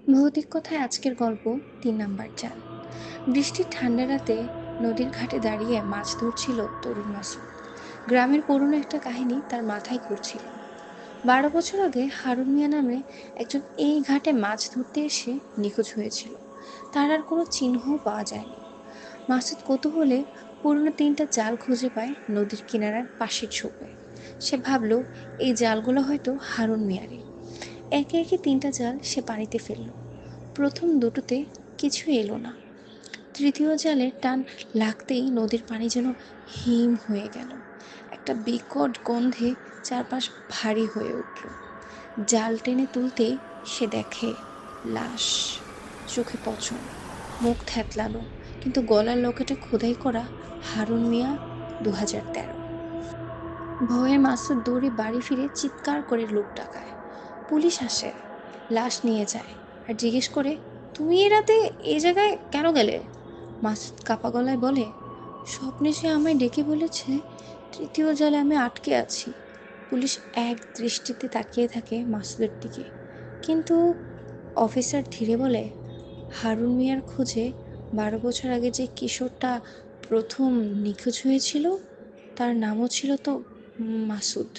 ভৌতিক কথায় আজকের গল্প ৩ নাম্বার জাল। বৃষ্টির ঠান্ডা রাতে নদীর ঘাটে দাঁড়িয়ে মাছ ধরছিল তরুণ মাসুদ। গ্রামের পুরনো একটা কাহিনী তার মাথায় ঘুরছিল। ১২ বছর আগে হারুন মিয়া নামে একজন এই ঘাটে মাছ ধরতে এসে নিখোঁজ হয়েছিল। তার আর কোনো চিহ্নও পাওয়া যায়নি। মাসুদ কৌতূহলে পুরনো ৩টা জাল খুঁজে পায় নদীর কিনারার পাশের ঝোপে। সে ভাবলো এই জালগুলো হয়তো হারুন মিয়ারই। একে একে ৩টা জাল সে পানিতে ফেলল। প্রথম দুটোতে কিছু এলো না। তৃতীয় জালের টান লাগতেই নদীর পানি যেন হিম হয়ে গেল। একটা বিকট গন্ধে চারপাশ ভারী হয়ে উঠল। জাল টেনে তুলতেই সে দেখে লাশ। চোখে পচন, মুখ থ্যাতলানো, কিন্তু গলার লকেটে খোদাই করা হারুন মিয়া ২০১৩। ভয়ে মাসুদ দৌড়ে বাড়ি ফিরে চিৎকার করে লোক ডাকায়। পুলিশ আসে, লাশ নিয়ে যায় আর জিজ্ঞেস করে, তুমি এ রাতে এই জায়গায় কেন গেলে? মাসুদ কাপা গলায় বলে, স্বপ্নে সে আমায় ডেকে বলেছে তৃতীয় জালে আমি আটকে আছি। পুলিশ এক দৃষ্টিতে তাকিয়ে থাকে মাসুদের দিকে, কিন্তু অফিসার ধীরে বলে, হারুন মিয়ার খোঁজে ১২ বছর আগে যে কিশোরটা প্রথম নিখোঁজ হয়েছিল তার নামও ছিল তো মাসুদ।